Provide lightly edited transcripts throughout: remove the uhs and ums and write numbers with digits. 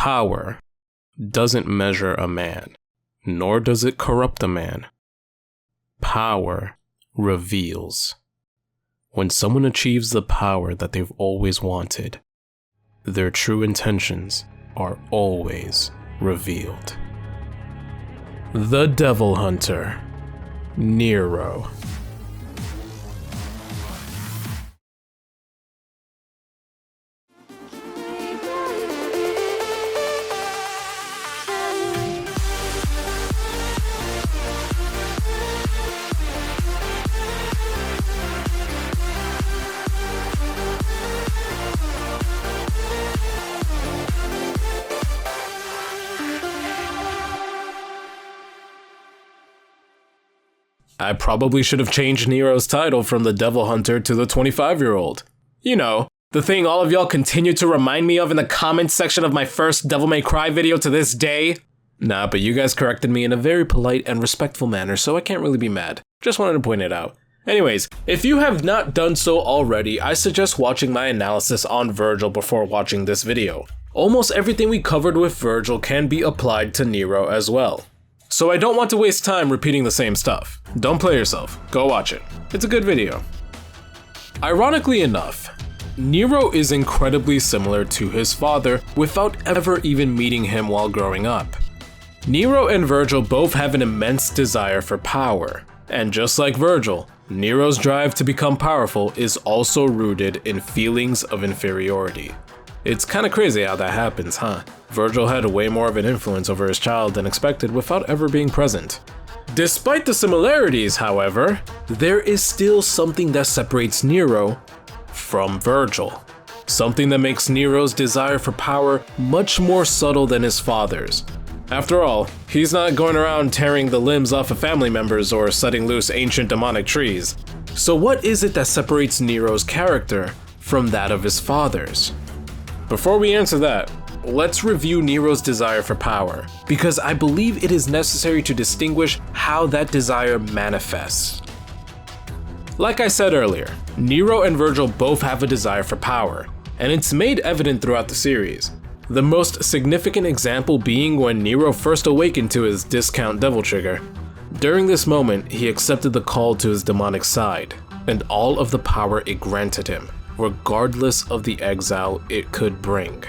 Power doesn't measure a man, nor does it corrupt a man. Power reveals. When someone achieves the power that they've always wanted, their true intentions are always revealed. The Devil Hunter, Nero. I probably should have changed Nero's title from the Devil Hunter to the 25-year-old. You know, the thing all of y'all continue to remind me of in the comments section of my first Devil May Cry video to this day. Nah, but you guys corrected me in a very polite and respectful manner, so I can't really be mad. Just wanted to point it out. Anyways, if you have not done so already, I suggest watching my analysis on Vergil before watching this video. Almost everything we covered with Vergil can be applied to Nero as well. So I don't want to waste time repeating the same stuff. Don't play yourself, go watch it. It's a good video. Ironically enough, Nero is incredibly similar to his father without ever even meeting him while growing up. Nero and Vergil both have an immense desire for power, and just like Vergil, Nero's drive to become powerful is also rooted in feelings of inferiority. It's kinda crazy how that happens, huh? Vergil had way more of an influence over his child than expected without ever being present. Despite the similarities, however, there is still something that separates Nero from Vergil. Something that makes Nero's desire for power much more subtle than his father's. After all, he's not going around tearing the limbs off of family members or setting loose ancient demonic trees. So what is it that separates Nero's character from that of his father's? Before we answer that, let's review Nero's desire for power, because I believe it is necessary to distinguish how that desire manifests. Like I said earlier, Nero and Vergil both have a desire for power, and it's made evident throughout the series. The most significant example being when Nero first awakened to his discount devil trigger. During this moment, he accepted the call to his demonic side, and all of the power it granted him, regardless of the exile it could bring.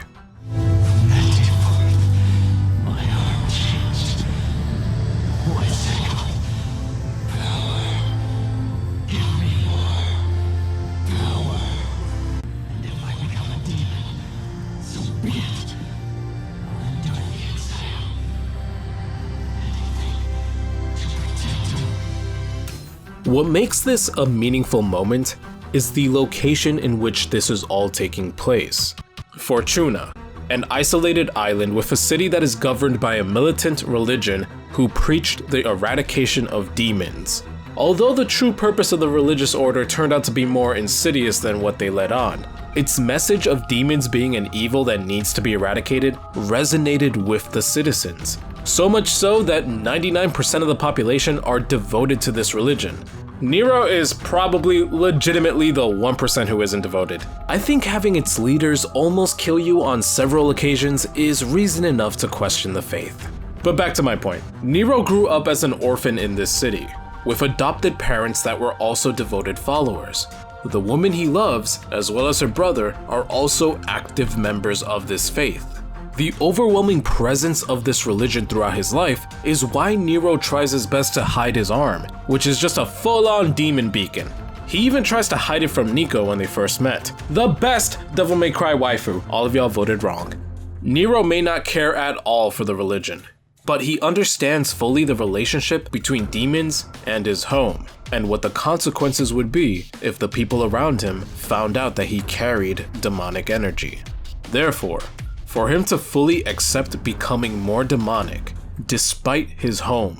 What makes this a meaningful moment is the location in which this is all taking place. Fortuna, an isolated island with a city that is governed by a militant religion who preached the eradication of demons. Although the true purpose of the religious order turned out to be more insidious than what they let on, its message of demons being an evil that needs to be eradicated resonated with the citizens. So much so that 99% of the population are devoted to this religion. Nero is probably legitimately the 1% who isn't devoted. I think having its leaders almost kill you on several occasions is reason enough to question the faith. But back to my point, Nero grew up as an orphan in this city, with adopted parents that were also devoted followers. The woman he loves, as well as her brother, are also active members of this faith. The overwhelming presence of this religion throughout his life is why Nero tries his best to hide his arm, which is just a full-on demon beacon. He even tries to hide it from Nico when they first met. The best Devil May Cry waifu, all of y'all voted wrong. Nero may not care at all for the religion, but he understands fully the relationship between demons and his home, and what the consequences would be if the people around him found out that he carried demonic energy. Therefore, for him to fully accept becoming more demonic, despite his home,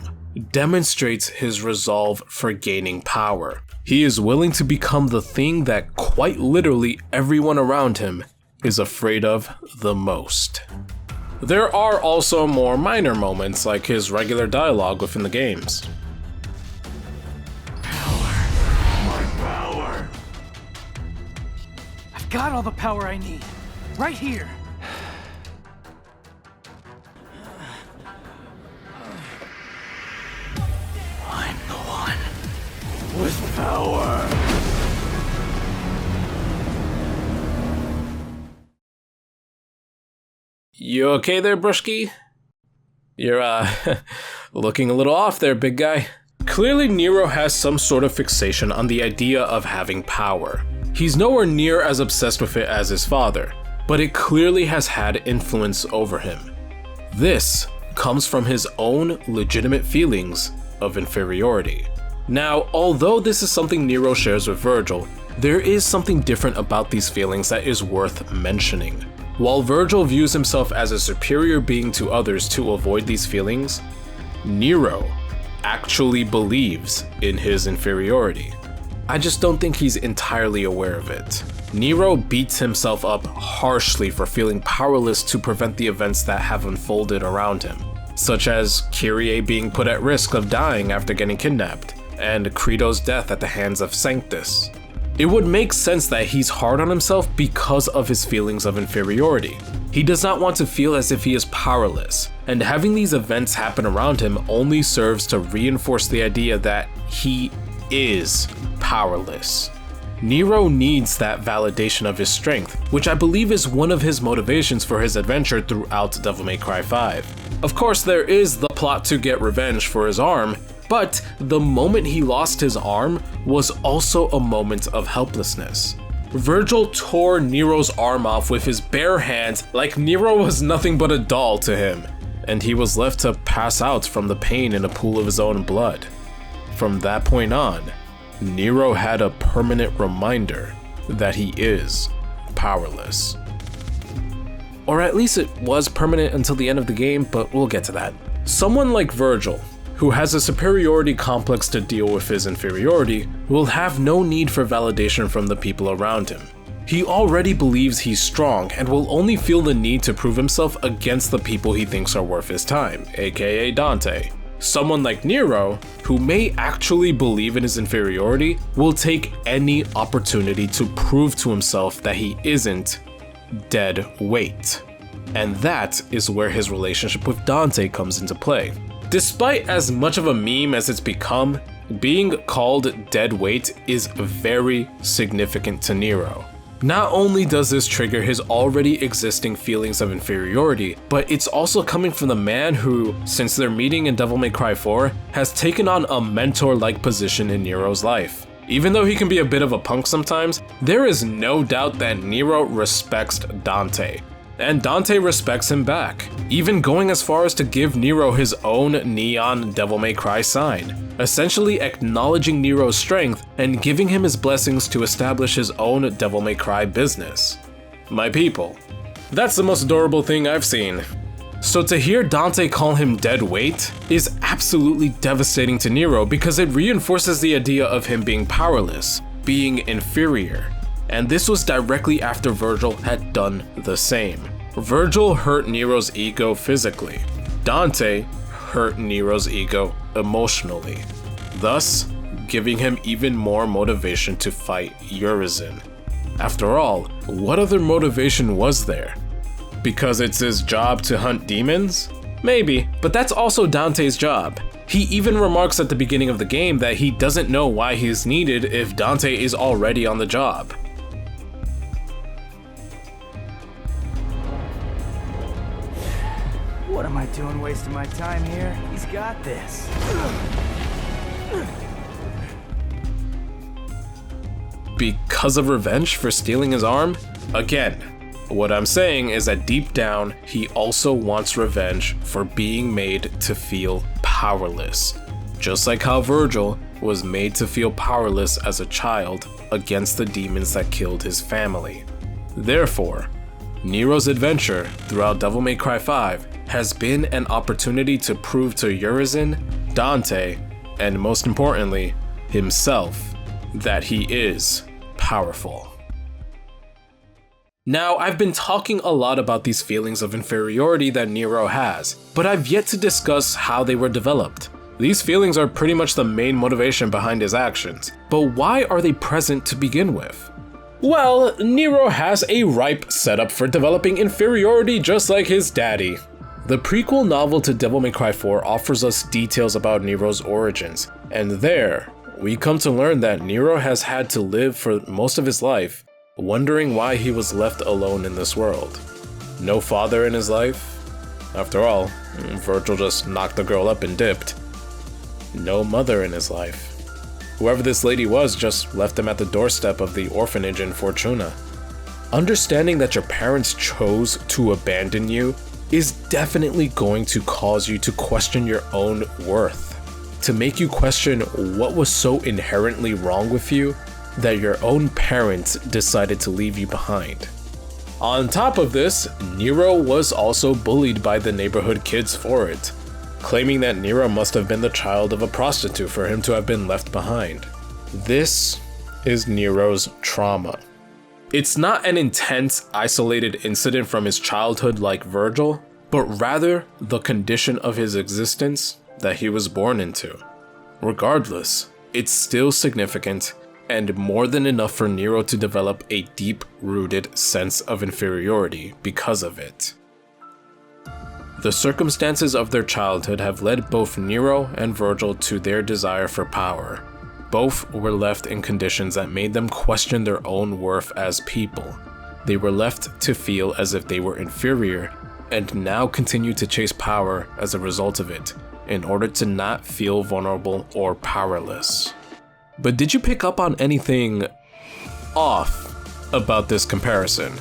demonstrates his resolve for gaining power. He is willing to become the thing that quite literally everyone around him is afraid of the most. There are also more minor moments like his regular dialogue within the games. Power. I've got all the power I need, right here. You okay there, Brushki? You're, looking a little off there, big guy. Clearly, Nero has some sort of fixation on the idea of having power. He's nowhere near as obsessed with it as his father, but it clearly has had influence over him. This comes from his own legitimate feelings of inferiority. Now, although this is something Nero shares with Vergil, there is something different about these feelings that is worth mentioning. While Vergil views himself as a superior being to others to avoid these feelings, Nero actually believes in his inferiority. I just don't think he's entirely aware of it. Nero beats himself up harshly for feeling powerless to prevent the events that have unfolded around him, such as Kyrie being put at risk of dying after getting kidnapped, and Credo's death at the hands of Sanctus. It would make sense that he's hard on himself because of his feelings of inferiority. He does not want to feel as if he is powerless, and having these events happen around him only serves to reinforce the idea that he is powerless. Nero needs that validation of his strength, which I believe is one of his motivations for his adventure throughout Devil May Cry 5. Of course, there is the plot to get revenge for his arm, but the moment he lost his arm was also a moment of helplessness. Vergil tore Nero's arm off with his bare hands like Nero was nothing but a doll to him, and he was left to pass out from the pain in a pool of his own blood. From that point on, Nero had a permanent reminder that he is powerless. Or at least it was permanent until the end of the game, but we'll get to that. Someone like Vergil, who has a superiority complex to deal with his inferiority, will have no need for validation from the people around him. He already believes he's strong and will only feel the need to prove himself against the people he thinks are worth his time, aka Dante. Someone like Nero, who may actually believe in his inferiority, will take any opportunity to prove to himself that he isn't Deadweight. And that is where his relationship with Dante comes into play. Despite as much of a meme as it's become, being called Deadweight is very significant to Nero. Not only does this trigger his already existing feelings of inferiority, but it's also coming from the man who, since their meeting in Devil May Cry 4, has taken on a mentor-like position in Nero's life. Even though he can be a bit of a punk sometimes, there is no doubt that Nero respects Dante, and Dante respects him back, even going as far as to give Nero his own neon Devil May Cry sign, essentially acknowledging Nero's strength and giving him his blessings to establish his own Devil May Cry business. My people, that's the most adorable thing I've seen. So to hear Dante call him Deadweight is absolutely devastating to Nero because it reinforces the idea of him being powerless, being inferior. And this was directly after Vergil had done the same. Vergil hurt Nero's ego physically. Dante hurt Nero's ego emotionally, thus giving him even more motivation to fight Urizen. After all, what other motivation was there? Because it's his job to hunt demons? Maybe, but that's also Dante's job. He even remarks at the beginning of the game that he doesn't know why he's needed if Dante is already on the job. What am I doing wasting my time here? He's got this. Because of revenge for stealing his arm? Again, what I'm saying is that deep down, he also wants revenge for being made to feel powerless. Just like how Vergil was made to feel powerless as a child against the demons that killed his family. Therefore, Nero's adventure throughout Devil May Cry 5 has been an opportunity to prove to Urizen, Dante, and most importantly, himself, that he is powerful. Now, I've been talking a lot about these feelings of inferiority that Nero has, but I've yet to discuss how they were developed. These feelings are pretty much the main motivation behind his actions, but why are they present to begin with? Well, Nero has a ripe setup for developing inferiority just like his daddy. The prequel novel to Devil May Cry 4 offers us details about Nero's origins, and there, we come to learn that Nero has had to live for most of his life wondering why he was left alone in this world. No father in his life. After all, Vergil just knocked the girl up and dipped. No mother in his life. Whoever this lady was just left him at the doorstep of the orphanage in Fortuna. Understanding that your parents chose to abandon you is definitely going to cause you to question your own worth, to make you question what was so inherently wrong with you that your own parents decided to leave you behind. On top of this, Nero was also bullied by the neighborhood kids for it, claiming that Nero must have been the child of a prostitute for him to have been left behind. This is Nero's trauma. It's not an intense, isolated incident from his childhood like Vergil, but rather the condition of his existence that he was born into. Regardless, it's still significant and more than enough for Nero to develop a deep-rooted sense of inferiority because of it. The circumstances of their childhood have led both Nero and Vergil to their desire for power. Both were left in conditions that made them question their own worth as people. They were left to feel as if they were inferior, and now continue to chase power as a result of it, in order to not feel vulnerable or powerless. But did you pick up on anything off about this comparison?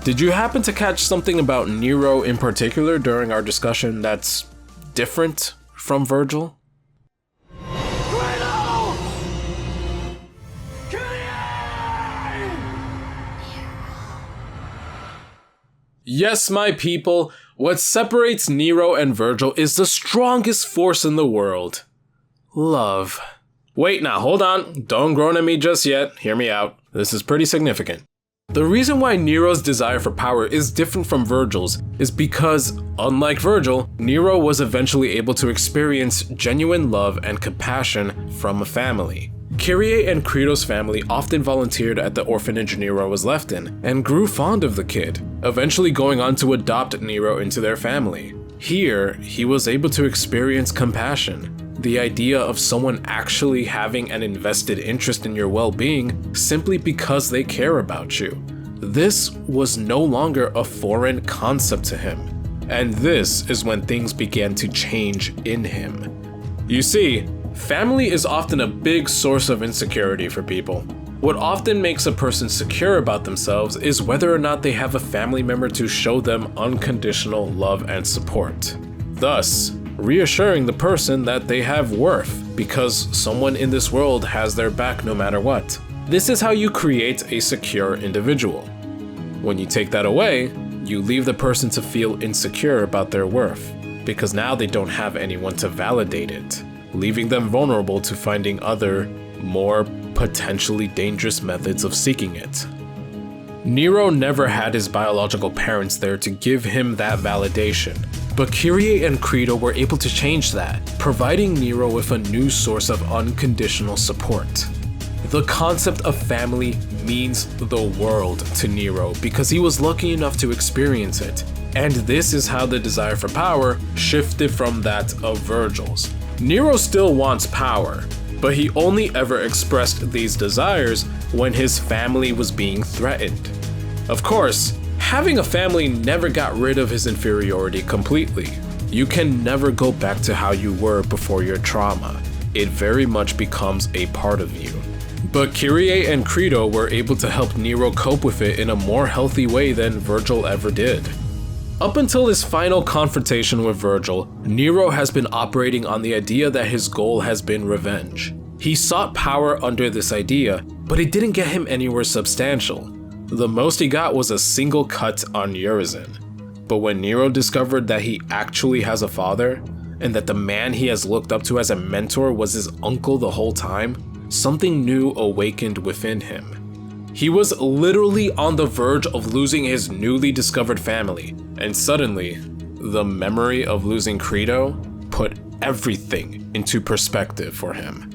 Did you happen to catch something about Nero in particular during our discussion that's different from Vergil? Yes, my people, what separates Nero and Vergil is the strongest force in the world. Love. Wait, now hold on, don't groan at me just yet, hear me out. This is pretty significant. The reason why Nero's desire for power is different from Vergil's is because, unlike Vergil, Nero was eventually able to experience genuine love and compassion from a family. Kyrie and Crito's family often volunteered at the orphanage Nero was left in, and grew fond of the kid, eventually going on to adopt Nero into their family. Here, he was able to experience compassion, the idea of someone actually having an invested interest in your well-being simply because they care about you. This was no longer a foreign concept to him, and this is when things began to change in him. You see, family is often a big source of insecurity for people. What often makes a person secure about themselves is whether or not they have a family member to show them unconditional love and support, thus reassuring the person that they have worth because someone in this world has their back no matter what. This is how you create a secure individual. When you take that away, you leave the person to feel insecure about their worth, because now they don't have anyone to validate it, leaving them vulnerable to finding other, more potentially dangerous methods of seeking it. Nero never had his biological parents there to give him that validation, but Kyrie and Crito were able to change that, providing Nero with a new source of unconditional support. The concept of family means the world to Nero because he was lucky enough to experience it, and this is how the desire for power shifted from that of Vergil's. Nero still wants power, but he only ever expressed these desires when his family was being threatened. Of course, having a family never got rid of his inferiority completely. You can never go back to how you were before your trauma. It very much becomes a part of you. But Kyrie and Crito were able to help Nero cope with it in a more healthy way than Vergil ever did. Up until his final confrontation with Vergil, Nero has been operating on the idea that his goal has been revenge. He sought power under this idea, but it didn't get him anywhere substantial. The most he got was a single cut on Urizen. But when Nero discovered that he actually has a father, and that the man he has looked up to as a mentor was his uncle the whole time, something new awakened within him. He was literally on the verge of losing his newly discovered family, and suddenly, the memory of losing Crito put everything into perspective for him.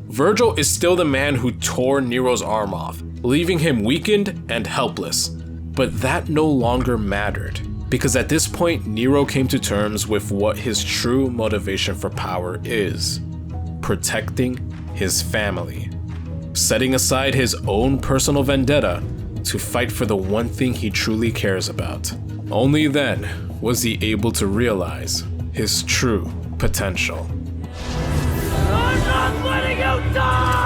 Vergil is still the man who tore Nero's arm off, leaving him weakened and helpless. But that no longer mattered, because at this point Nero came to terms with what his true motivation for power is: protecting his family, setting aside his own personal vendetta to fight for the one thing he truly cares about: Only then was he able to realize his true potential. I'm not letting you die!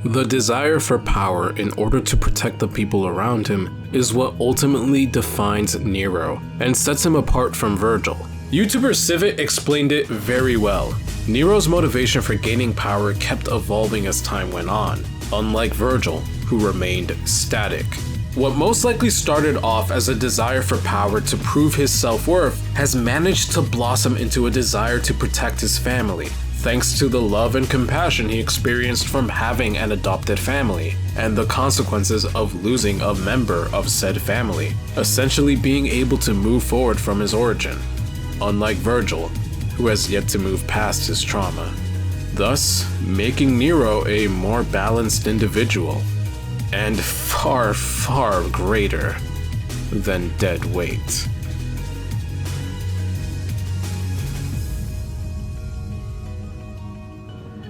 The desire for power in order to protect the people around him is what ultimately defines Nero and sets him apart from Vergil. YouTuber Cvit explained it very well. Nero's motivation for gaining power kept evolving as time went on, unlike Vergil, who remained static. What most likely started off as a desire for power to prove his self-worth has managed to blossom into a desire to protect his family, thanks to the love and compassion he experienced from having an adopted family, and the consequences of losing a member of said family, essentially being able to move forward from his origin, unlike Vergil, who has yet to move past his trauma, thus making Nero a more balanced individual, and far, far greater than Deadweight.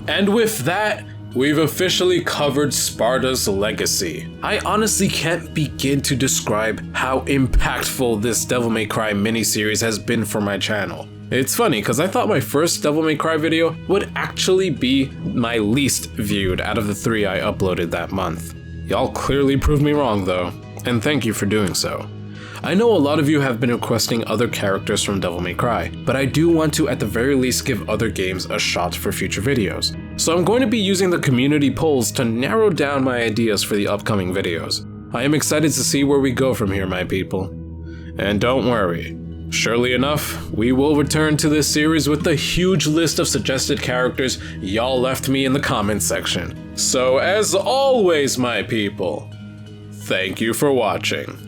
And with that, we've officially covered Sparta's legacy. I honestly can't begin to describe how impactful this Devil May Cry miniseries has been for my channel. It's funny, because I thought my first Devil May Cry video would actually be my least viewed out of the 3 I uploaded that month. Y'all clearly proved me wrong though, and thank you for doing so. I know a lot of you have been requesting other characters from Devil May Cry, but I do want to at the very least give other games a shot for future videos. So I'm going to be using the community polls to narrow down my ideas for the upcoming videos. I am excited to see where we go from here, my people. And don't worry, surely enough, we will return to this series with the huge list of suggested characters y'all left me in the comments section. So as always, my people, thank you for watching.